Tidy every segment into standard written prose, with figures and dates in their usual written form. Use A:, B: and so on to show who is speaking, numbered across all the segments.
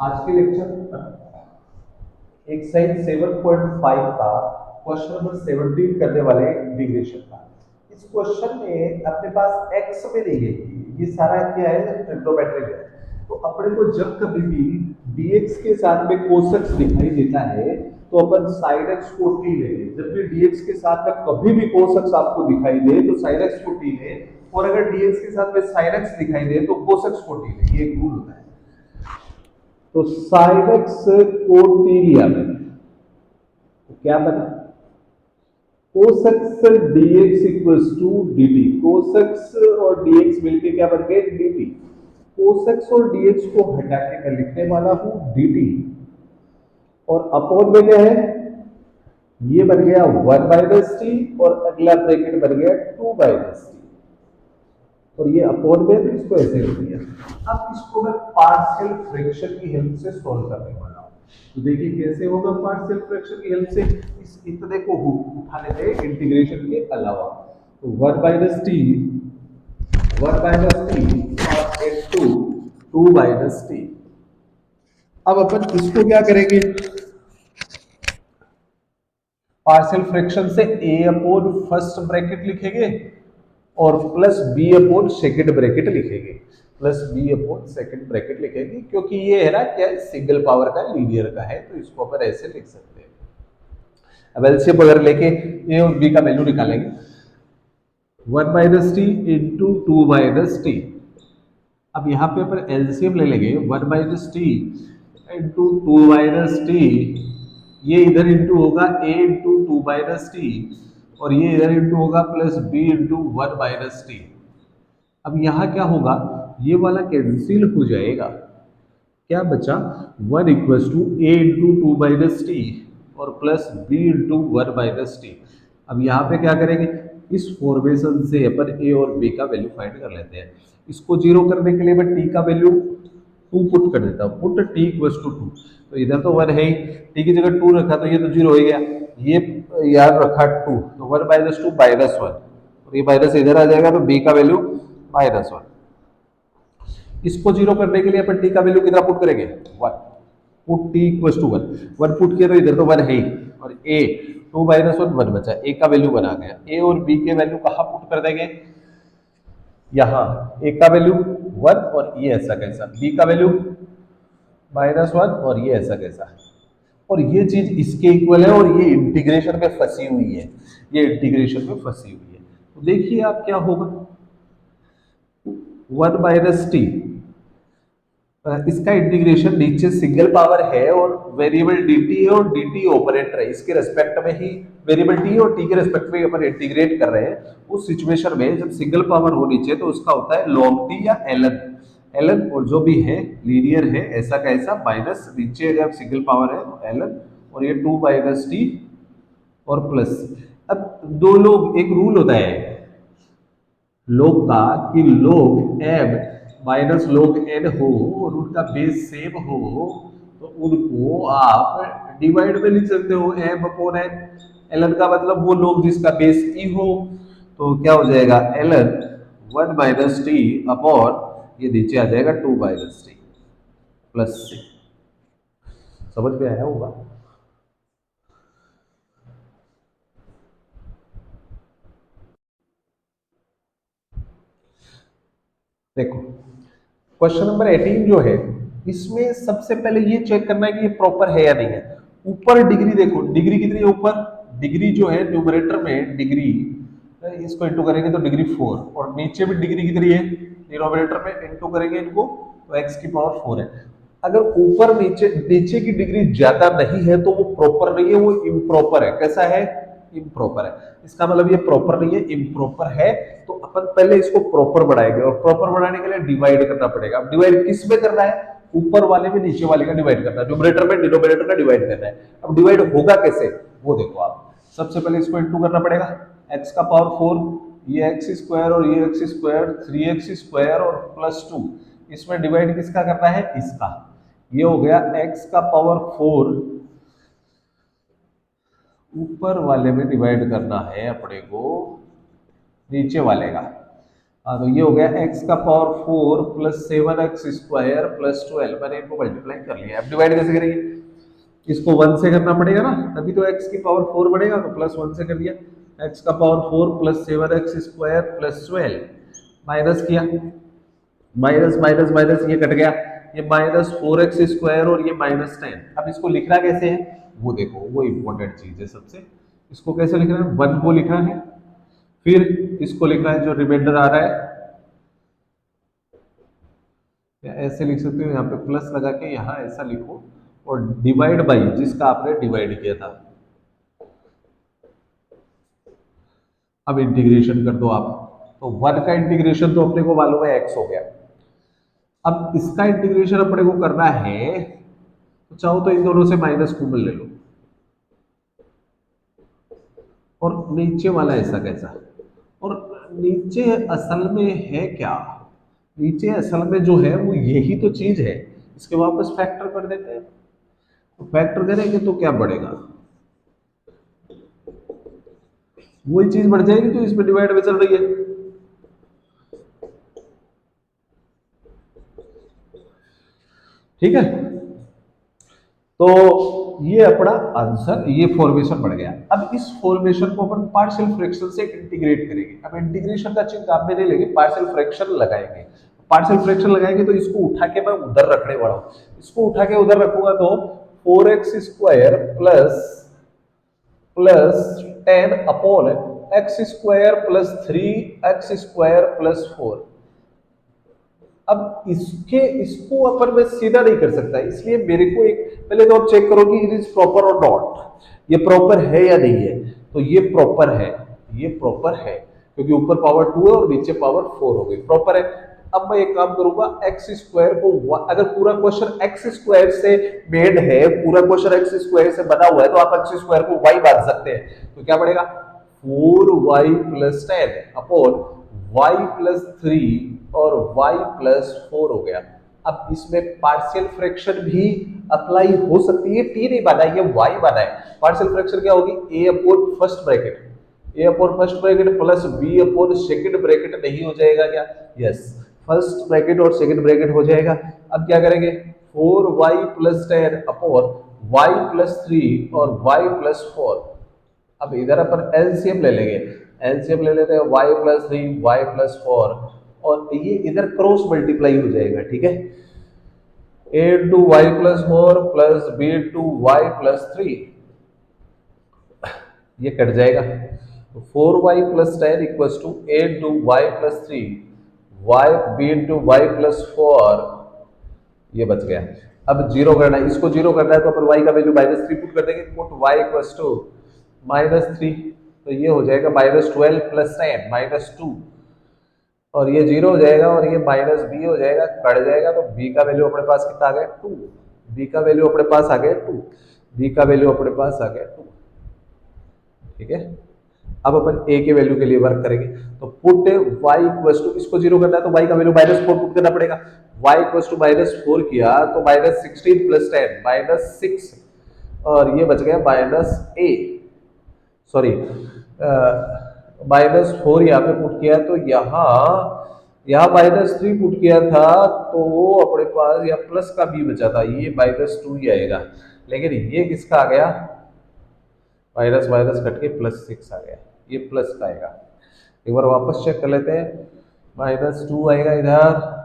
A: आज के lecture exercise 7.5 का क्वेश्चन नंबर 17 करने वाले इंटीग्रेशन का। इस क्वेश्चन में अपने पास एक्स में नहीं है, ये सारा क्या है, ट्रिग्नोमेट्रिक है। तो अपने को जब कभी भी dx के साथ में cos x दिखाई देता है तो अपन sin x को t लेंगे। जब भी dx के साथ में कभी भी cos x आपको दिखाई दे तो sin x को t लें, और अगर dx के साथ में sin x दिखाई दे तो cos x को t लें। ये एक रूल होता है। तो साइन एक्स को टी लिया मैंने, तो क्या बना, cos X dx equals to dt। Cos X और dx मिलके क्या बन गए, dt। कोस एक्स और dx को हटा के मैं लिखने वाला हूं dt, और अपॉन में क्या है, ये बन गया 1 - t, और अगला ब्रैकेट बन गया 2 - t, और ये अपॉन में, तो इसको ऐसे लिख दिया। अब इसको मैं पार्शियल फ्रैक्शन की हेल्प से सॉल्व करने वाला हूं। तो देखिए कैसे होगा पार्शियल फ्रैक्शन की हेल्प से। इस इतने को उठा लेते हैं इंटीग्रेशन के अलावा। तो 1 - t, 1 - t और इनटू 2 - t। अब अपन इसको क्या करेंगे, पार्शियल फ्रैक्शन से a अपॉन फर्स्ट ब्रैकेट लिखेंगे और plus B upon second bracket लिखेंगे, plus B upon second bracket लिखेंगे, क्योंकि ये है ना क्या, सिंगल पावर का लीनियर का है, तो इसको अपन ऐसे लिख सकते हैं। अब एलसीएम अगर लेके ए और बी का वैल्यू निकालेंगे, 1 - t इंटू 2 - t। अब यहाँ पे अपन एलसीएम ले लेंगे, 1 - t इंटू 2 - t, ये इधर इंटू होगा a इंटू 2 - t, और ये इधर इंटू होगा प्लस b इंटू 1 - t। अब यहाँ क्या होगा, ये वाला कैंसिल हो जाएगा, क्या बचा, 1 = a इंटू 2 - t और प्लस b इंटू 1 - t। अब यहाँ पे क्या करेंगे, इस फॉर्मेशन से अपन a और b का वैल्यू फाइंड कर लेते हैं। इसको जीरो करने के लिए मैं t का वैल्यू 2 पुट कर देता हूँ, पुट t = 2। तो इधर तो 1 है ही, t की जगह 2 रखा तो ये तो 0 हो गया, ये याद रखा 2, तो 1 - 2 -1, और ये माइनस इधर आ जाएगा, तो b का वैल्यू -1। इसको जीरो करने के लिए अपन टी का वैल्यू कितना पुट करेंगे, 1। Put T equal to 1, 1 put किया तो इधर तो 1 है ही, और ए 2 - 1 1 बचा, ए का वैल्यू 1 आ गया। ए और बी के वैल्यू कहाँ पुट कर देंगे, यहाँ। ए का वैल्यू 1 और ये ऐसा कैसा, बी का वैल्यू -1 और ये ऐसा कैसा, और ये चीज इसके इक्वल है, और ये इंटीग्रेशन में फंसी हुई है, ये इंटीग्रेशन में फंसी हुई है। तो देखिए आप क्या होगा, 1 - t, इसका इंटीग्रेशन नीचे सिंगल पावर है और वेरिएबल dt है, और dt ऑपरेटर है, इसके रेस्पेक्ट में ही वेरिएबल t और t के रेस्पेक्ट में अपन इंटीग्रेट कर रहे हैं। उस सिचुएशन में जब सिंगल पावर हो नीचे तो उसका होता है log t या ln, ln, और जो भी है लीनियर है ऐसा का ऐसा, माइनस नीचे जब सिंगल पावर है तो ln, और ये 2 - t और प्लस। अब दो लोग, एक रूल होता है लोग का, कि लोग m माइनस लोग n हो और उनका बेस सेम हो, तो उनको आप डिवाइड में लिख सकते हो, m अपॉन n। ln का मतलब वो लोग जिसका बेस e हो, तो क्या हो जाएगा, ln 1 - t अपॉन, ये नीचे आ जाएगा 2 - t प्लस c। समझ में आया होगा। देखो क्वेश्चन नंबर 18 जो है, इसमें सबसे पहले ये चेक करना है कि ये प्रॉपर है या नहीं है। ऊपर डिग्री देखो, डिग्री कितनी है ऊपर, डिग्री जो है न्यूमरेटर में डिग्री, इसको इंटू करेंगे तो डिग्री 4, और नीचे भी डिग्री कितनी है, डिनोमिनेटर में इंटू करेंगे इनको तो x की पावर 4 है। अगर ऊपर नीचे, नीचे की डिग्री ज्यादा नहीं है तो वो प्रॉपर नहीं है, वो इम्प्रॉपर है। कैसा है, इम्प्रॉपर है। इसका मतलब ये प्रॉपर नहीं है, इम्प्रॉपर है। तो अपन पहले इसको प्रॉपर बढ़ाएंगे, और प्रॉपर बढ़ाने के लिए डिवाइड करना पड़ेगा। अब डिवाइड किस में करना है, ऊपर वाले में नीचे वाले का डिवाइड करना है, न्यूमरेटर में डिनोमिनेटर का डिवाइड करना है। अब डिवाइड होगा कैसे, वो देखो आप। सबसे पहले इसको इंटू करना पड़ेगा, x का पावर 4, ये एक्स स्क्वायर और ये एक्स स्क्वायर, 3x² और +2। इसमें डिवाइड किसका करना है, इसका। ये हो गया x का पावर 4, ऊपर वाले में डिवाइड करना है अपने को नीचे वाले का। तो ये हो गया x का power 4 plus 7x square plus 12। मैंने इनको मल्टीप्लाई कर लिया। अब डिवाइड कैसे करेंगे? इसको 1 से करना पड़ेगा ना, तभी तो x की पावर 4 बढ़ेगा। तो प्लस 1 से कर दिया। x का power 4 plus 7x square plus 12 minus किया, माइनस माइनस माइनस ये कट गया, ये माइनस 4x स्क्वायर और ये माइनस 10। अब इसको लिखना कैसे है वो देखो, वो इंपॉर्टेंट चीज है सबसे। इसको कैसे लिखना है? 1 को लिखना है, फिर इसको लिखना है जो रिमाइंडर आ रहा है, या ऐसे लिख सकते हो, यहाँ पे प्लस लगा के यहाँ ऐसा लिखो और डिवाइड बाई जिसका आपने डिवाइड किया था। अब इंटीग्रेशन कर दो आप, तो 1 का इंटीग्रेशन तो अपने को मालूम है x हो गया। अब इसका इंटीग्रेशन अपने को करना है, तो चाहो तो इन दोनों से माइनस कॉमन ले लो, और नीचे वाला ऐसा कैसा, और नीचे असल में है क्या? नीचे असल में जो है वो यही तो चीज है, इसके वापस फैक्टर कर देते हैं। तो फैक्टर करेंगे तो क्या बढ़ेगा? वही चीज बढ़ जाएगी तो इसमें डिवाइड में चल रही है। ठीक है, तो ये अपना आंसर, ये फॉर्मेशन बढ़ गया। अब इस फॉर्मेशन को अपन पार्शियल फ्रैक्शन से इंटीग्रेट करेंगे। अब इंटीग्रेशन का चिन्ह काम में नहीं लेंगे, पार्शियल फ्रैक्शन लगाएंगे। पार्शियल फ्रैक्शन लगाएंगे तो इसको उठा के मैं उधर रखने वाला हूं। इसको उठा के उधर रखूंगा तो 4x square plus plus 10 upon x square plus 3x square plus 4। अब इसको अपन मैं सीधा नहीं कर सकता, इसलिए मेरे को एक पहले तो आप चेक करो कि इट इज प्रॉपर और नॉट, ये प्रॉपर है या नहीं है। तो ये प्रॉपर है, ये प्रॉपर है, क्योंकि ऊपर पावर 2 है और नीचे पावर 4 हो गई, प्रॉपर है। अब मैं एक काम करूंगा, एक्स स्क्वायर को, अगर पूरा क्वेश्चन एक्स स्क्वायर से मेड है, पूरा क्वेश्चन एक्स स्क्वायर से बना हुआ है, तो आप एक्स स्क्वायर को वाई बांध सकते हैं। तो क्या पड़ेगा? 4y plus 10 upon y plus 3 और y प्लस 4 हो गया। अब इसमें पार्शियल फ्रैक्शन भी अप्लाई हो सकती है, t नहीं बना है, ये y बना है। पार्शियल फ्रैक्शन क्या होगी? a upon first bracket, a upon first bracket plus b upon second bracket, नहीं हो जाएगा क्या? यस, फर्स्ट ब्रैकेट और सेकंड ब्रैकेट हो जाएगा। अब क्या करेंगे? 4y plus 10 upon y plus 3 और y प्लस 4। अब इधर अपन एलसीएम ले लेंगे, एलसीएम ले लेते हैं, y प्लस 3 y प्लस 4, और ये इधर क्रॉस मल्टीप्लाई हो जाएगा। ठीक है, a into Y plus 4 plus B into Y plus 3, ये कट जाएगा। तो 4y plus 10 equals to a into Y plus 3 Y B into Y plus 4, ये बच गया। अब जीरो करना है, इसको जीरो करना है तो अपन y का वैल्यू -3 पुट कर देंगे, पुट y इक्वल्स टू -3, तो ये हो जाएगा -12 प्लस 10 -2, और ये जीरो हो जाएगा और ये माइनस बी हो जाएगा, कट जाएगा। तो b का वैल्यू अपने पास कितना आ गया? 2। b का वैल्यू अपने पास आ गया 2, b का वैल्यू अपने पास आ गया 2। ठीक है, अब अपन a के वैल्यू के लिए वर्क करेंगे, तो पुट y इक्वल्स टू, इसको जीरो करना है तो y का वैल्यू -4 पुट करना पड़ेगा। y इक्वल्स टू -4 किया तो -16 प्लस 10 -6, और ये बच गया -a, सॉरी -4 यहाँ पे पुट किया, तो यहाँ -3 पुट किया था, तो अपने पास यहाँ प्लस का b बचा था, ये -2 ही आएगा। लेकिन ये किसका आ गया? माइनस माइनस कट के +6 आ गया, ये प्लस का आएगा। एक बार वापस चेक कर लेते हैं, -2 आएगा इधर,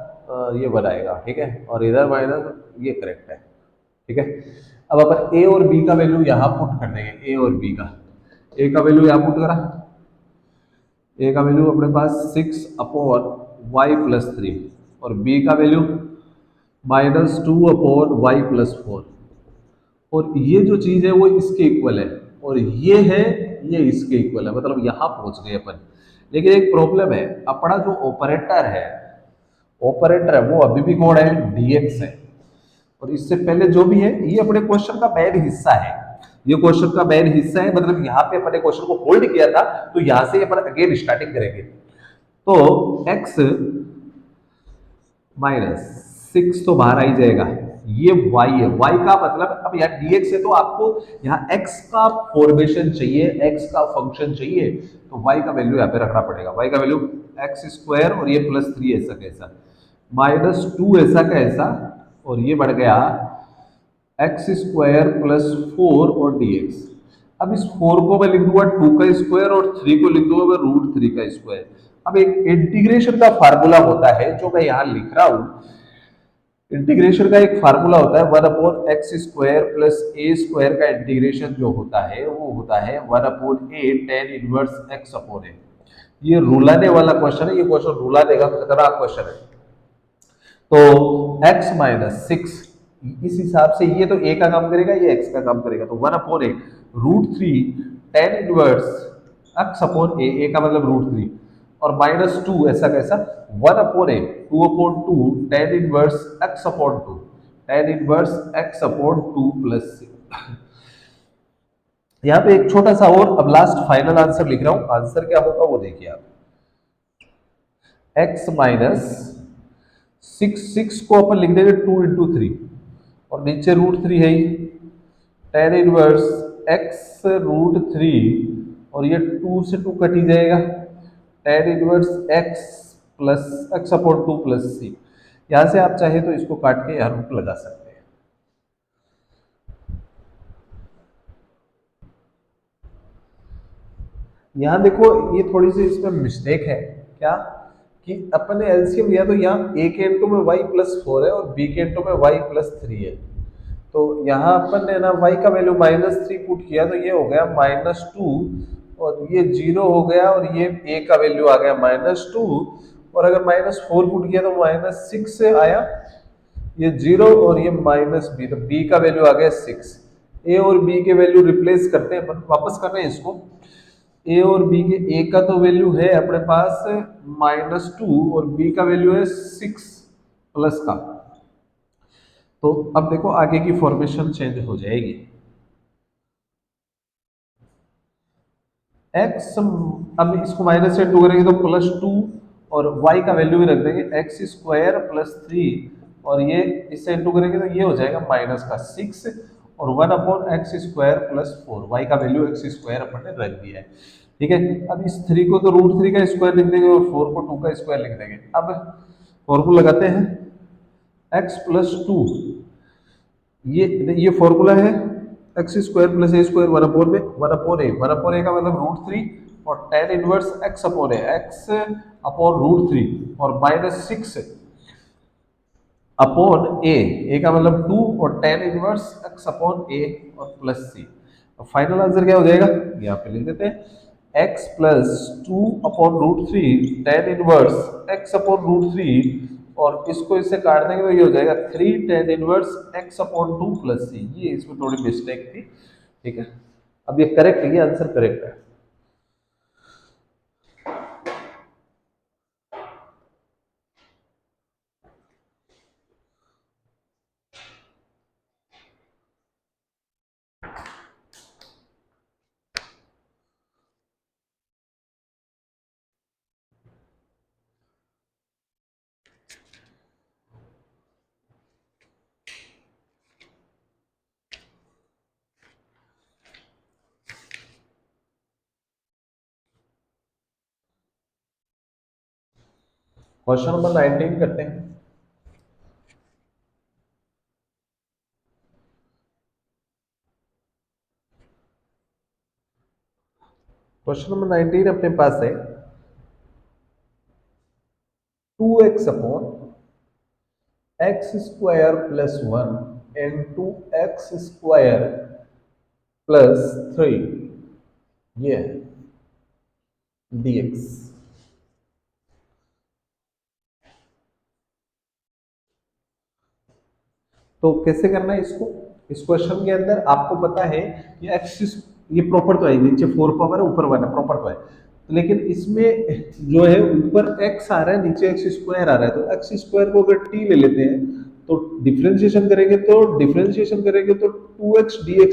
A: ये बनाएगा। ठीक है, और इधर माइनस, ये करेक्ट है। ठीक है, अब अपन a और b का वैल्यू यहाँ पुट कर देंगे, a और b का, a का वैल्यू यहाँ पुट करा, a का वैल्यू अपने पास 6 अपॉन y प्लस 3 और b का वैल्यू -2 अपॉन y प्लस 4, और ये जो चीज है वो इसके इक्वल है, और ये है, ये इसके इक्वल है, मतलब यहां पहुंच गए अपन। लेकिन एक प्रॉब्लम है, अपना जो ऑपरेटर है, ऑपरेटर है वो अभी भी कौन है? dx है, और इससे पहले जो भी है ये अपने क्वेश्चन का मेन हिस्सा है, ये क्वेश्चन का मेन हिस्सा है, मतलब यहाँ पे अपने क्वेश्चन को होल्ड किया था, तो यहां से अपन अगेन स्टार्टिंग करेंगे। तो x -6 तो बाहर आ ही जाएगा, ये y है, y का मतलब अब यार dx है तो आपको यहाँ x का फॉर्मेशन चाहिए, x का फंक्शन चाहिए, तो y का वैल्यू यहाँ पे रखना पड़ेगा। y का वैल्यू एक्स स्क्वायर और ये प्लस 3 ऐसा कैसा, माइनस 2 ऐसा कैसा, और ये बढ़ गया एक्स स्क्वायर प्लस 4 और dx। अब इस 4 को मैं लिख दूंगा 2 का स्क्वायर और 3 को लिख दूंगा मैं रूट 3 का स्क्वायर। अब एक इंटीग्रेशन का फार्मूला होता है जो मैं यहाँ लिख रहा हूं, इंटीग्रेशन का एक फार्मूला होता है 1/x² प्लस ए स्क्वायर का इंटीग्रेशन जो होता है वो होता है 1/a tan इनवर्स x/a। ये रुलाने वाला क्वेश्चन है, ये क्वेश्चन रुला देगा, खतरनाक क्वेश्चन है। तो x-6 इस हिसाब से ये तो a का काम करेगा, ये x का काम करेगा, तो 1/a √3 tan inverse x/a, a का मतलब √3 और -2 ऐसा कैसा 1/a 2/2 tan inverse x/2, tan inverse x/2 plus यहाँ पे एक छोटा सा और अब लास्ट फाइनल आंसर लिख रहा हूं, आंसर क्या होगा वो देखिए आप। x-6 को अपन लिख देंगे 2 × 3 और नीचे √3 है ही, tan इनवर्स x√3 और ये 2 से 2 कट ही जाएगा, tan inverse x plus x/2 plus c। यहां से आप चाहे तो इसको काट के यहाँ रूट लगा सकते हैं। यहाँ देखो ये थोड़ी सी इसमें मिस्टेक है, क्या कि अपन ने एलसीएम लिया तो यहाँ a के इनटू में y प्लस 4 है और b के इनटू में y प्लस 3 है, तो यहाँ अपन ने ना y का वैल्यू -3 पुट किया तो ये हो गया -2 और ये 0 हो गया और ये a का वैल्यू आ गया -2 और अगर -4 पुट किया तो -6 से आया, ये 0 और ये -b, तो b का वैल्यू आ गया 6। a और b के वैल्यू रिप्लेस करते हैं अपन, वापस कर रहे हैं इसको। a और b के a का तो वैल्यू है अपने पास -2 और b का वैल्यू है 6 प्लस का, तो अब देखो आगे की फॉर्मेशन चेंज हो जाएगी। x अब इसको माइनस से 2 करेंगे तो +2 और y का वैल्यू भी रख देंगे x² प्लस 3 और ये इससे इंटू करेंगे तो ये हो जाएगा माइनस का 6 और 1/x² प्लस 4, y का वैल्यू x² अपन ने रख दिया है। ठीक है, अब इस 3 को तो √3 का स्क्वायर लिख देंगे और 4 को 2 का स्क्वायर लिख देंगे। अब फॉर्मूला लगाते हैं x प्लस 2, ये फॉर्मूला है x² प्लस a² 1/a का मतलब √3 और tan इनवर्स x/a, x/√3 और -6 अपॉन a का मतलब 2 और tan इनवर्स x/a और प्लस c। फाइनल आंसर क्या हो जाएगा, यहाँ पे लिख देते हैं x plus 2/√3 tan inverse x/√3 और इसको इससे काट देंगे तो ये हो जाएगा 3 tan inverse x/2 plus c। ये इसमें थोड़ी मिस्टेक थी, ठीक है। अब ये करेक्ट है, ये आंसर करेक्ट है। क्वेश्चन नंबर 19 करते हैं। क्वेश्चन नंबर 19 अपने पास है 2x upon x² plus 1 into x² plus 3 ये dx। तो कैसे करना है इसको, इस क्वेश्चन के अंदर आपको पता है कि एक्सिस ये प्रॉपर तो है, नीचे 4 पावर है ऊपर 1 है, प्रॉपर तो है, लेकिन इसमें जो है ऊपर x आ रहा है नीचे x² आ रहा है, तो x² को अगर t ले लेते हैं तो डिफरेंशिएशन करेंगे तो 2x dx,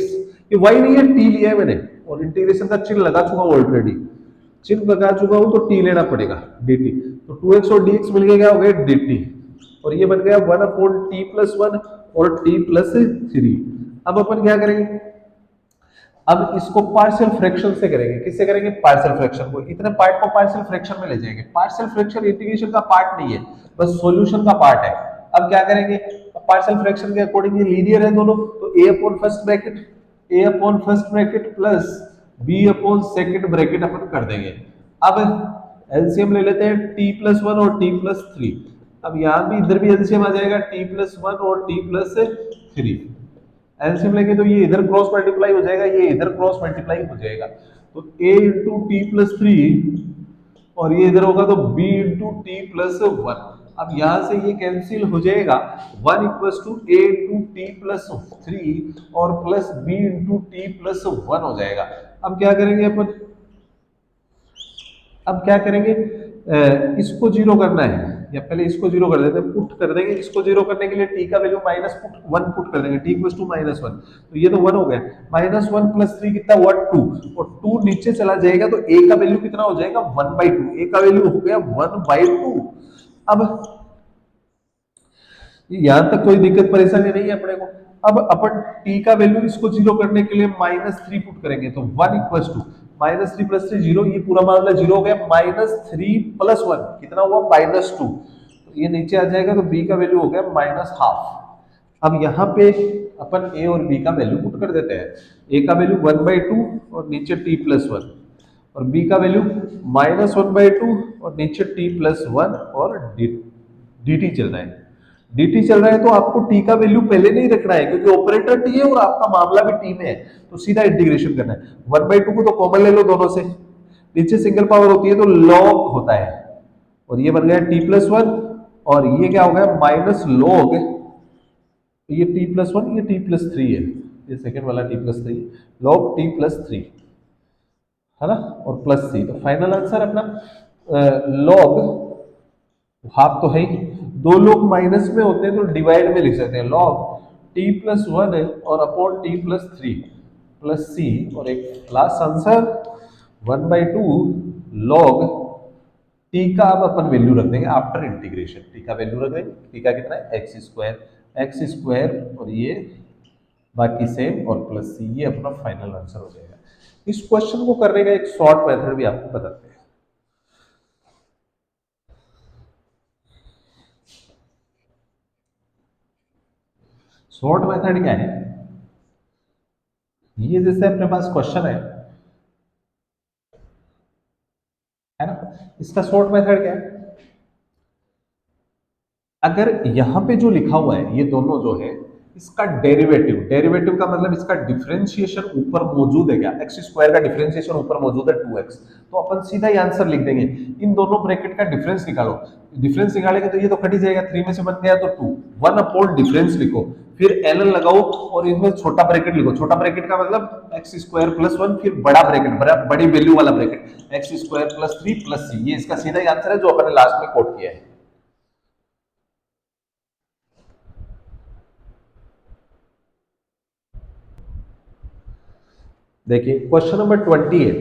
A: ये y नहीं है t लिया है मैंने और इंटीग्रेशन का चिन्ह लगा चुका हूं ऑलरेडी, चिन्ह लगा चुका हूं तो t लेना पड़ेगा dt, तो 2x और dx मिल गया, क्या हो गया dt और ये बन गया 1/t प्लस 1 और टी प्लस थ्री। अब अपन क्या करेंगे, अब इसको पार्शियल फ्रैक्शन से करेंगे। किससे करेंगे, पार्शियल फ्रैक्शन को। इतने पार्ट को पार्शियल फ्रैक्शन में ले जाएंगे। पार्शियल फ्रैक्शन इंटीग्रेशन का पार्ट नहीं है, बस सॉल्यूशन का पार्ट है। अब क्या करेंगे, पार्शियल फ्रैक्शन के अकॉर्डिंग ये लीनियर है दोनों, तो a upon first bracket, a upon first bracket plus B upon second bracket अपन कर देंगे। अब एलसीएम ले लेते हैं, टी प्लस वन और टी प्लस थ्री। अब यहां भी इधर भी एलसीएम आ जाएगा, टी प्लस वन और टी प्लस थ्री। एलसीएम लेंगे तो ये इधर क्रॉस मल्टीप्लाई हो जाएगा, ये इधर क्रॉस मल्टीप्लाई हो जाएगा, तो a into t plus three और ये इधर होगा तो b into t plus one. अब यहां से ये कैंसिल हो जाएगा, one equals to a into t plus three और plus b into t plus one हो जाएगा। अब क्या करेंगे अपन, अब क्या करेंगे, इसको जीरो करना है, या पहले इसको जीरो कर देते हैं, पुट कर देंगे। इसको जीरो करने के लिए टी का वैल्यू माइनस वन पुट कर देंगे, T equals to minus one, तो ये तो वन हो गया। माइनस वन प्लस थ्री कितना हुआ, टू, और टू नीचे चला जाएगा तो ए का वैल्यू कितना हो जाएगा, वन बाई टू। ए का वैल्यू हो गया वन बाई टू। अब यहां तक कोई दिक्कत परेशानी नहीं है अपने को। अब अपन टी का वैल्यू इसको जीरो करने के लिए माइनस थ्री पुट करेंगे, तो one equals to minus three plus three zero, ये पूरा मामला जीरो हो गया। माइनस थ्री प्लस वन कितना हुआ, माइनस टू, तो ये नीचे आ जाएगा, तो बी का वैल्यू हो गया माइनस हाफ। अब यहाँ पे अपन ए और बी का वैल्यू पुट कर देते हैं। ए का वैल्यू वन बाई टू और नीचे टी प्लस वन, और बी का value minus one by to और नीचे टी प्लस वन, और डी टी चल रहा है। dt चल रहा है तो आपको t का वैल्यू पहले नहीं रखना है, क्योंकि ऑपरेटर t है और आपका मामला भी t में है, तो सीधा इंटीग्रेशन करना है। वन बाई टू को तो कॉमन ले लो दोनों से, नीचे सिंगल पावर होती है तो log होता है, और ये बन गया t प्लस वन, और ये क्या हो गया माइनस log, ये t प्लस वन, ये t प्लस थ्री है, ये सेकेंड वाला t plus three, log t plus three है ना, और प्लस सी। तो फाइनल आंसर अपना log हाफ तो है ही, दो लोग माइनस में होते हैं तो डिवाइड में लिख सकते हैं, log t प्लस वन और upon t plus three plus c, और एक last answer one by two log t का अब अपन वैल्यू रख देंगे आफ्टर इंटीग्रेशन। t का वैल्यू रख देंगे, t का कितना है एक्स स्क्वायर और ये बाकी सेम और प्लस सी, ये अपना फाइनल आंसर हो जाएगा। इस क्वेश्चन को करने का एक शॉर्ट मेथड भी आपको बताते हैं। शॉर्ट मेथड क्या है, ये जैसे अपने पास क्वेश्चन है ना, इसका शॉर्ट मेथड क्या है, अगर यहां पे जो लिखा हुआ है ये दोनों जो है, इसका डेरिवेटिव, डेरिवेटिव का मतलब इसका डिफरेंशिएशन ऊपर मौजूद है क्या, एक्स स्क्वायर का डिफरेंशिएशन ऊपर मौजूद है 2x, तो अपन सीधा ही आंसर लिख देंगे। इन दोनों ब्रैकेट का डिफरेंस निकालो, डिफरेंस निकालेंगे तो ये तो कट ही जाएगा, 3 में से बन गया तो 2, वन अपॉन डिफरेंस लिखो, फिर ln लगाओ और इसमें छोटा ब्रैकेट लिखो। छोटा ब्रैकेट का मतलब एक्स स्क्वायर प्लस वन, फिर बड़ा ब्रैकेट, बड़ी वैल्यू वाला bracket x square plus three plus c, ये इसका सीधा ही आंसर है जो अपन लास्ट में कोट किया है। देखिए क्वेश्चन नंबर 28,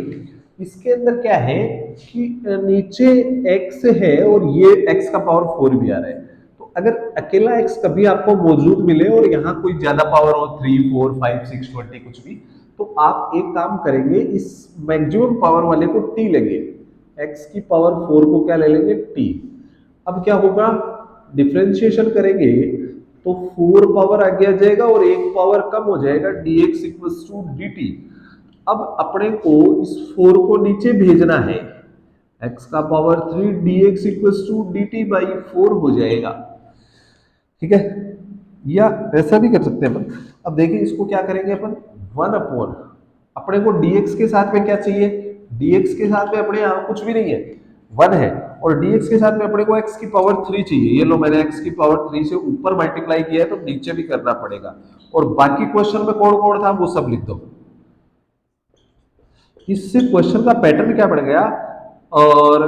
A: इसके अंदर क्या है कि नीचे x है और ये x का पावर 4 भी आ रहा है, तो अगर अकेला x कभी आपको मौजूद मिले और यहाँ कोई ज्यादा पावर हो 3 4 5 6 20 कुछ भी, तो आप एक काम करेंगे, इस मैक्सिमम पावर वाले को t लेंगे, x की पावर 4 को क्या ले लेंगे t। अब क्या होगा, डिफरेंशिएशन करेंगे तो 4 पावर आगे आ जाएगा और एक पावर कम हो जाएगा, dx इक्वल्स टू dt। अब अपने को इस 4 को नीचे भेजना है, x का power 3 dx equals to dt by 4 हो जाएगा, ठीक है, या ऐसा भी कर सकते हैं अपन। अब देखिए इसको क्या करेंगे अपन, वन अपॉन, अपने को dx के साथ में क्या चाहिए, dx के साथ में अपने यहाँ कुछ भी नहीं है, वन है, और dx के साथ में अपने को x की पावर 3 चाहिए, ये लो मैंने x की पावर 3 से ऊपर मल्टीप्लाई किया है तो नीचे भी करना पड़ेगा, और बाकी क्वेश्चन में कौन कौन था वो सब लिख दो। इससे क्वेश्चन का पैटर्न क्या बन गया, और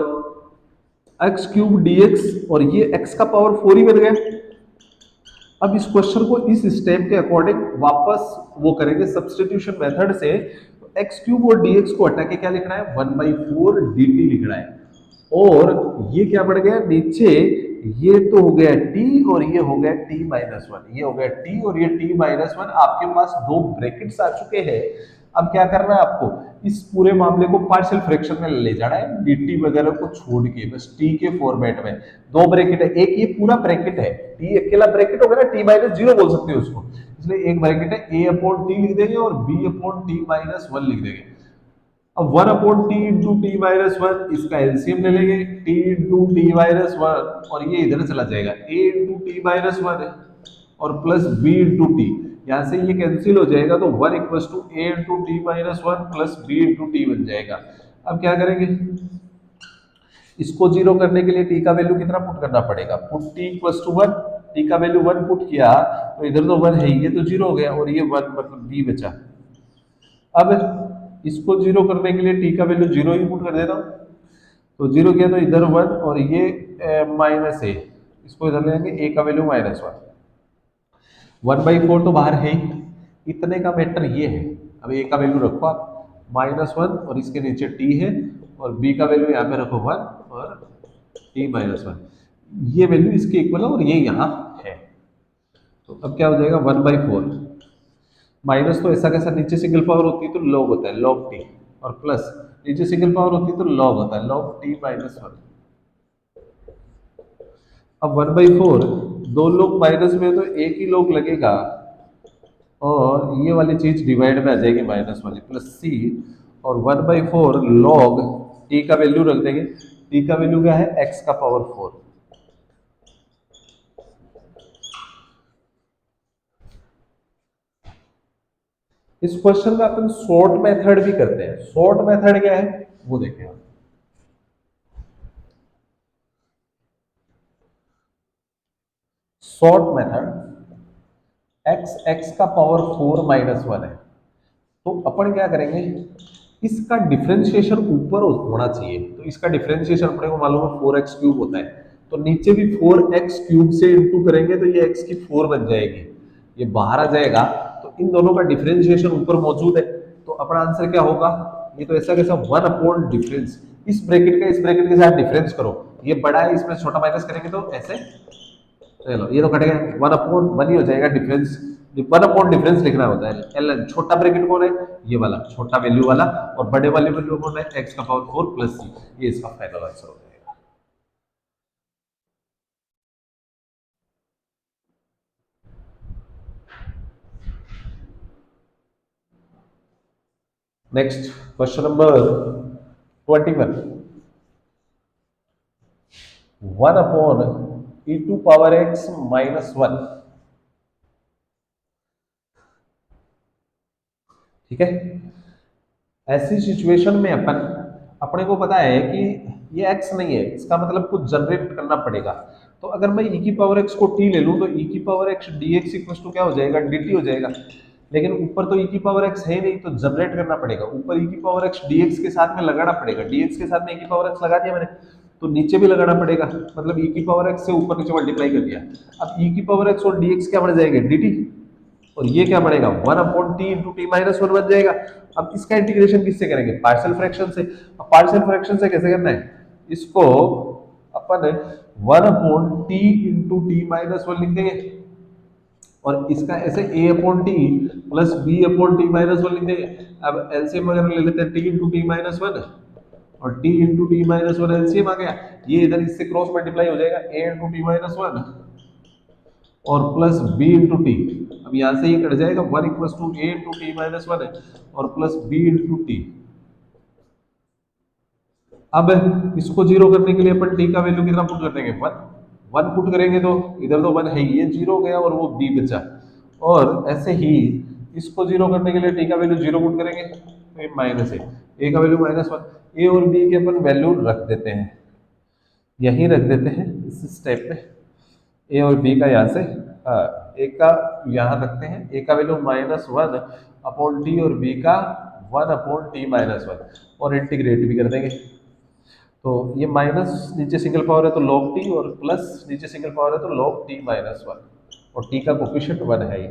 A: एक्स क्यूब डीएक्स और ये एक्स का पावर 4 ही बन गया। अब इस क्वेश्चन को इस स्टेप के अकॉर्डिंग वापस वो करेंगे सब्स्टिट्यूशन मेथड से, तो एक्स क्यूब और डीएक्स को हटा के क्या लिखना है, 1/4 dt लिखना है, और ये क्या बढ़ गया नीचे ये तो हो गया टी और ये हो गया टी माइनस वन, ये हो गया टी और ये टी माइनस वन। आपके पास दो ब्रैकेट्स आ चुके हैं। अब क्या करना है आपको, इस पूरे मामले को पार्शियल फ्रैक्शन में ले जाना है, dt वगैरह को छोड़ के बस टी के फॉर्मेट में। दो ब्रैकेट है, एक ये पूरा ब्रैकेट है, टी अकेला ब्रैकेट होगा ना, टी माइनस जीरो बोल सकते हो उसको, इसलिए एक ब्रैकेट है, ए अपॉन टी लिख देंगे और B upon T minus one लिख देंगे। अब one upon T into T minus one, इसका एलसीएम ले लेंगे, T into T minus one, और ये इधर चला जाएगा, ए इंटू टी माइनस वन और प्लस बी इंटू टी, यहां से ये कैंसिल हो जाएगा, तो one equal to A into T minus one plus B into T बन जाएगा। अब क्या करेंगे, इसको जीरो करने के लिए टी का वैल्यू कितना पुट करना पड़ेगा, put T equal to one, T का वैल्यू वन पुट किया तो इधर तो वन है, ये तो जीरो हो गया और ये वन मतलब बी बचा। अब इसको जीरो करने के लिए टी का वैल्यू जीरो ही पुट कर देता हूं, तो जीरो किया तो इधर वन और ये माइनस ए, इसको इधर ले आएंगे, ए का value minus one, one by four तो बाहर है ही, इतने का मैटर ये है। अब ए का वैल्यू रखो आप माइनस वन और इसके नीचे टी है, और बी का वैल्यू यहाँ पे रखो वन और टी माइनस वन, ये वैल्यू इसके इक्वल है और ये यहाँ है। तो अब क्या हो जाएगा, वन बाई फोर माइनस, तो ऐसा कैसा, नीचे सिंगल पावर होती है तो लॉग होता है लॉग टी, और प्लस नीचे सिंगल पावर होती है तो लॉग होता है लॉग टी माइनस वन। अब वन बाई फोर, दो लोग माइनस में तो एक ही लोग लगेगा, और ये वाली चीज डिवाइड में आ जाएगी माइनस वाली, प्लस सी, और one by four log T का वैल्यू रख देंगे, टी का वैल्यू क्या है, एक्स का पावर फोर। इस क्वेश्चन का अपन शॉर्ट मेथड भी करते हैं, शॉर्ट मेथड क्या है वो देखें आप। शॉर्ट मेथड, एक्स एक्स का पावर फोर माइनस वन है, तो अपन क्या करेंगे, इसका डिफरेंशिएशन ऊपर होना चाहिए, तो इसका डिफरेंशिएशन अपने को मालूम है फोर एक्स क्यूब होता है, तो नीचे भी फोर एक्स क्यूब से इंटू करेंगे तो ये एक्स की फोर बन जाएगी, ये बाहर आ जाएगा, तो इन दोनों का डिफरेंशिएशन ऊपर मौजूद है, तो अपना आंसर क्या होगा, ये तो ऐसा कैसा, वन अपॉन डिफरेंस, इस ब्रैकेट का इस ब्रैकेट के साथ डिफरेंस करो, ये बड़ा है इसमें छोटा माइनस करेंगे तो ऐसे, चलो ये तो कट गया, वन अपॉन वन ही हो जाएगा डिफरेंस, वन अपॉन डिफरेंस लिखना होता है, एल छोटा ब्रैकेट कौन है, ये वाला छोटा वैल्यू वाला, और बड़े वाले वैल्यू कौन है, एक्स का पावर फोर प्लस सी, ये इसका फाइनल आंसर हो जाएगा। Next question number 21, one upon E to power X minus one, ठीक है। ऐसी सिचुएशन में अपन, अपने को पता है कि ये x नहीं है, इसका मतलब कुछ जनरेट करना पड़ेगा, तो अगर मैं e की पावर x को t ले लूं तो e की power x dx equal to क्या हो जाएगा, dt हो जाएगा, लेकिन ऊपर तो e की पावर x है नहीं, तो जनरेट करना पड़ेगा, ऊपर e की पावर x dx के साथ में लगाना पड़ेगा, dx के साथ में e की पावर x लगा दिया मैंने, तो नीचे भी लगाना पड़ेगा, मतलब e की पावर x से ऊपर नीचे मल्टीप्लाई कर दिया, अब e की पावर x और dx क्या बन जाएगा, dt, और ये क्या बढ़ेगा, one upon T into T minus one बन जाएगा। अब इसका इंटीग्रेशन किससे करेंगे, पार्शियल फ्रैक्शन से। अब पार्शियल फ्रैक्शन से कैसे करना है, इसको अपन one upon T into T minus one लिख देंगे, और इसका ऐसे a upon t plus B upon T minus one लिख देंगे। अब एलसीएम वगैरह ले लेते हैं, t into T minus one और t into T minus one LCM आ गया, ये इधर इससे क्रॉस मल्टीप्लाई हो जाएगा, ए इंटू टी माइनस वन और प्लस बी इंटू टी, अब यहां से ये कट जाएगा, one equal to A into T minus one है और प्लस बी इंटू टी। अब इसको जीरो करने के लिए अपन टी का वैल्यू कितना पुट कर देंगे, वन, वन पुट करेंगे तो इधर तो वन है, ये जीरो गया और वो बी बचा, और ऐसे ही इसको जीरो करने के लिए टी का वैल्यू जीरो पुट करेंगे तो ये माइनस है, ए का वैल्यू माइनस वन, ए और बी के अपन वैल्यू रख देते हैं, यही रख देते हैं इस स्टेप में, ए और बी का यहाँ से, ए का यहाँ रखते हैं, ए का value minus one upon T और बी का one upon T minus one, और इंटीग्रेट भी कर देंगे, तो ये माइनस नीचे सिंगल पावर है तो लॉग टी, और प्लस नीचे सिंगल पावर है तो लॉग टी माइनस वन, और टी का कोफिशिएंट वन है ये,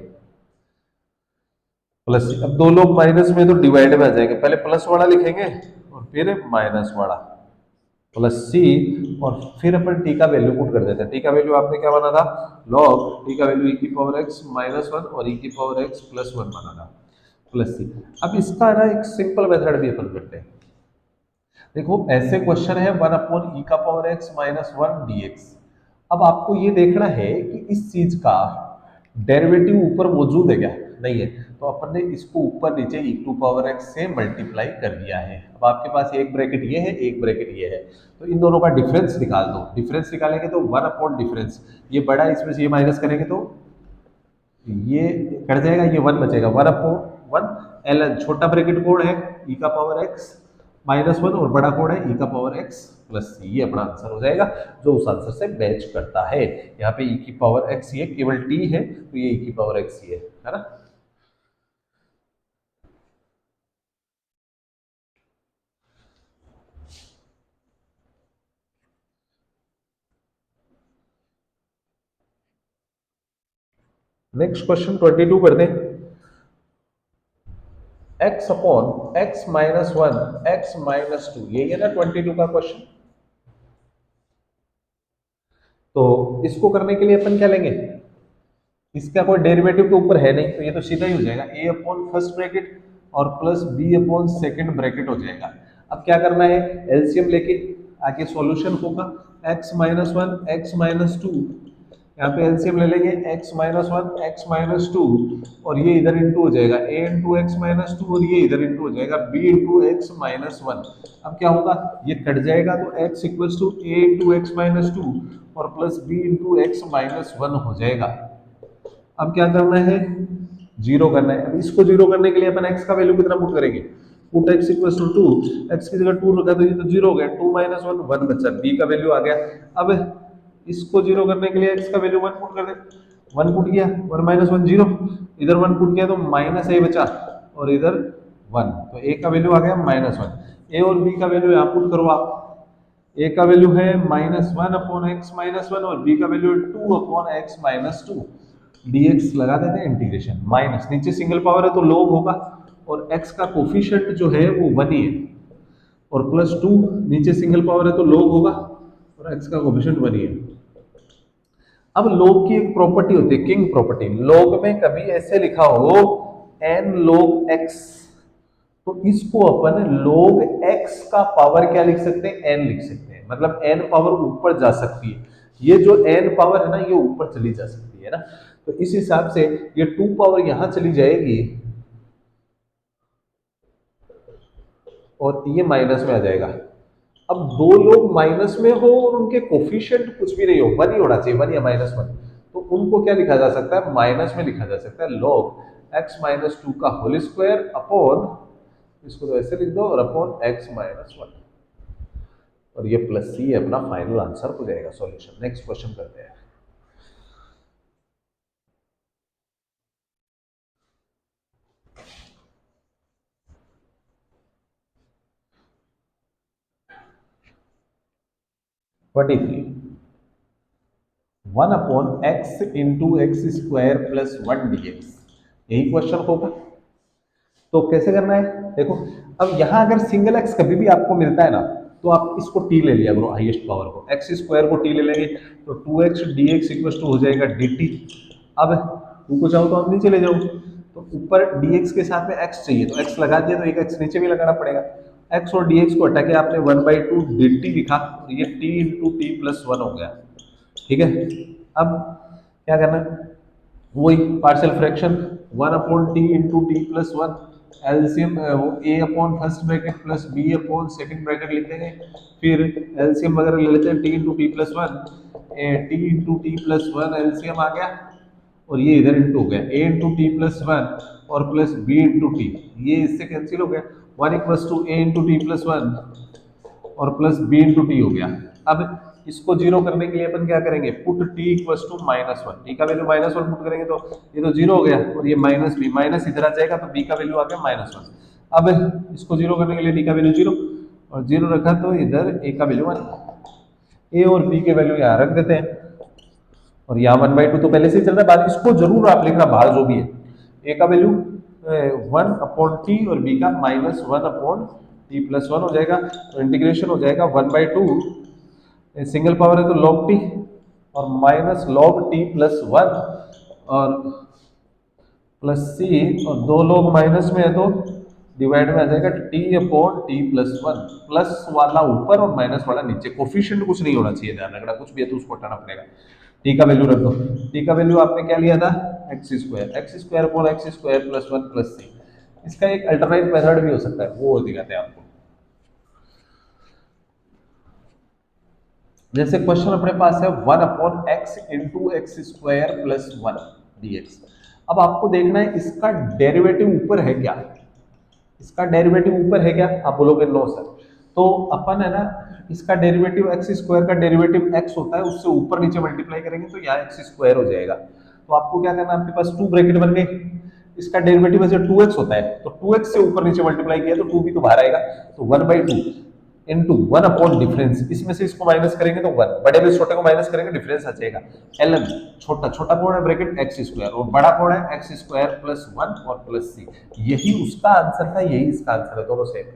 A: प्लस, अब दो लोग माइनस में तो डिवाइड में आ जाएंगे, पहले प्लस वाला लिखेंगे और फिर माइनस वाला, प्लस सी, और फिर अपन टी का वैल्यू पुट कर देते हैं। टी का वैल्यू आपने क्या माना था, लॉग टी का वैल्यू ई की पावर एक्स माइनस वन और ई की पावर एक्स प्लस वन माना था, प्लस सी। अब इसका ना एक सिंपल मेथड भी अपन करते हैं। देखो ऐसे क्वेश्चन है वन अपॉन ई का power X minus one D x. अब आपको ये देखना है कि इस चीज का डेरिवेटिव ऊपर मौजूद है क्या, नहीं है, तो अपन ने इसको ऊपर नीचे ई टू पावर एक्स से मल्टीप्लाई कर दिया है। अब आपके पास एक ब्रैकेट ये है, एक ब्रैकेट ये है, तो इन दोनों का डिफरेंस निकाल दो। डिफरेंस निकालेंगे तो वन अपॉन डिफरेंस, ये बड़ा है इसमें से ये माइनस करेंगे तो ये कट जाएगा, ये वन बचेगा, one upon one L N, छोटा ब्रैकेट कोड है ई का पावर एक्स माइनस वन और बड़ा कोड है ई का पावर एक्स प्लस सी। ये अपना आंसर हो जाएगा जो उस आंसर से मैच करता है। यहाँ पे ई की पावर एक्स ये केवल टी है, तो ये ई की पावर एक्स है ना। नेक्स्ट क्वेश्चन 22 कर दें। X upon x minus one x minus to, यही है ना 22 का क्वेश्चन। तो इसको करने के लिए अपन क्या लेंगे, इसका कोई डेरिवेटिव तो ऊपर है नहीं, तो ये तो सीधा ही हो जाएगा ए अपॉन फर्स्ट ब्रैकेट और plus B upon second bracket हो जाएगा। अब क्या करना है, एलसीएम लेके आगे सॉल्यूशन होगा, x minus one x minus two, यहाँ पे एलसीएम ले लेंगे x minus one x minus two, और ये इधर इंटू हो जाएगा a into x minus two, और ये इधर इंटू हो जाएगा b into x minus one. अब क्या होगा, ये कट जाएगा तो x equals to a into x minus two और plus b into x minus one हो जाएगा। अब क्या करना है, जीरो करना है। अब इसको जीरो करने के लिए अपन x का वैल्यू कितना पुट करेंगे, put x equals to two, x की जगह टू रखा तो ये तो जीरो हो गया, टू माइनस वन वन बचा, b का वैल्यू आ गया। अब इसको जीरो करने के लिए x का वैल्यू वन पुट कर दे, वन पुट किया, वन माइनस वन जीरो, इधर वन पुट किया तो माइनस ए बचा और इधर वन, तो ए का वैल्यू आ गया माइनस वन। ए और बी का वैल्यू यहाँ पुट करो आप, ए का वैल्यू है minus one upon x minus one और बी का वैल्यू है two upon x minus to. dx लगा देते हैं, इंटीग्रेशन माइनस, नीचे सिंगल पावर है तो log होगा, और x का कोफिशिएंट जो है वो वन ही है, और प्लस टू, नीचे सिंगल पावर है तो log होगा और x का कोफिशिएंट वन ही है। अब log की एक प्रॉपर्टी होती है, किंग प्रॉपर्टी। log में कभी ऐसे लिखा हो n log x, तो इसको अपन log x का पावर क्या लिख सकते हैं, n लिख सकते हैं, मतलब n पावर ऊपर जा सकती है। ये जो n पावर है ना ये ऊपर चली जा सकती है ना, तो इस हिसाब से ये 2 पावर यहां चली जाएगी और ये माइनस में आ जाएगा। अब दो लोग माइनस में हो और उनके कोफिशिएंट कुछ भी नहीं हो, वन ही होना चाहिए, वन या माइनस वन, तो उनको क्या लिखा जा सकता है, माइनस में लिखा जा सकता है log x माइनस टू का होल स्क्वायर अपॉन, इसको तो ऐसे लिख दो, और अपॉन x माइनस वन, और ये प्लस सी अपना फाइनल आंसर हो जाएगा सॉल्यूशन। नेक्स्ट क्वेश्चन करते हैं। What is one upon x into x square plus one D x, यही क्वेश्चन होगा। तो कैसे करना है, देखो अब यहाँ अगर सिंगल एक्स कभी भी आपको मिलता है ना, तो आप इसको टी ले लिया करो, हाईएस्ट पावर को, एक्स स्क्वायर को टी ले लेंगे तो two x d x equal to हो जाएगा डी टी। अब टू को चाहो तो आप नीचे ले जाओ, तो ऊपर डी एक्स के साथ में एक्स चाहिए तो एक्स लगा दिया, तो एक एक्स नीचे भी लगाना पड़ेगा। एक्स और डी एक्स को हटा के आपने one by two d t लिखा, और ये t into t plus one हो गया, ठीक है। अब क्या करना है, वही partial fraction, one upon T into t plus one, LCM वो a upon first bracket plus B upon second bracket लिख देंगे, फिर एलसीएम वगैरह ले लेते हैं, t into t plus one, t into t plus one LCM आ गया, और ये इधर इंटू हो गया A into t plus one और प्लस बी इंटू टी, ये इससे कैंसिल हो गया, one equals to A into t plus one और प्लस बी इंटू टी हो गया। अब इसको जीरो करने के लिए अपन क्या करेंगे, put t equals to minus one, T का वैल्यू माइनस वन पुट करेंगे तो ये तो जीरो हो गया, और ये माइनस बी, माइनस इधर आ जाएगा तो बी का वैल्यू आ गया माइनस वन। अब इसको जीरो करने के लिए टी का वैल्यू जीरो, और जीरो रखा तो इधर ए का वैल्यू वन, ए और बी के वैल्यू यहाँ रख देते हैं, और यहाँ वन बाई टू तो पहले से ही चल रहा है, बाद इसको जरूर आप लिखना बाहर जो भी है, ए का वैल्यू वन अपॉन टी और बी का minus one upon t plus one हो जाएगा, तो इंटीग्रेशन हो जाएगा 1/2, सिंगल पावर है तो log टी और minus log T plus one और प्लस सी, और दो लोग माइनस में है तो डिवाइड में आ जाएगा T upon t plus one, plus वाला ऊपर और माइनस वाला नीचे, कोफिशिएंट कुछ नहीं होना चाहिए, ध्यान रखना, कुछ भी है तो उसको हटाना पड़ेगा। टी का वैल्यू रख दो, टी का वैल्यू आपने क्या लिया था, x square upon x square plus one plus c. इसका एक अल्टरनेट मेथड भी हो सकता है, वो दिखाते हैं आपको। जैसे क्वेश्चन अपने पास है 1/x into x square plus one dx। अब आपको देखना है इसका डेरिवेटिव ऊपर है क्या, इसका डेरिवेटिव ऊपर है क्या, आप बोलोगे नो सर। तो अपन है ना, इसका डेरिवेटिव एक्स स्क्वायर का डेरिवेटिव एक्स होता है, उससे ऊपर नीचे मल्टीप्लाई करेंगे तो यहाँ एक्स स्क्वायर हो जाएगा। तो आपको क्या करना है, आपके पास टू ब्रैकेट बन गए, इसका डेरिवेटिव वैसे 2x होता है, तो 2x से ऊपर नीचे मल्टीप्लाई किया तो 2 भी तो बाहर आएगा, तो 1/2 इंटू वन अपॉन डिफरेंस, इसमें से इसको माइनस करेंगे तो वन, बड़े में छोटे को माइनस करेंगे डिफरेंस आ जाएगा ln, छोटा छोटा कौन है ब्रैकेट एक्स स्क्वायर, और बड़ा कौन है एक्स स्क्वायर प्लस वन और प्लस सी। यही उसका आंसर था, यही इसका आंसर है, दोनों सेम।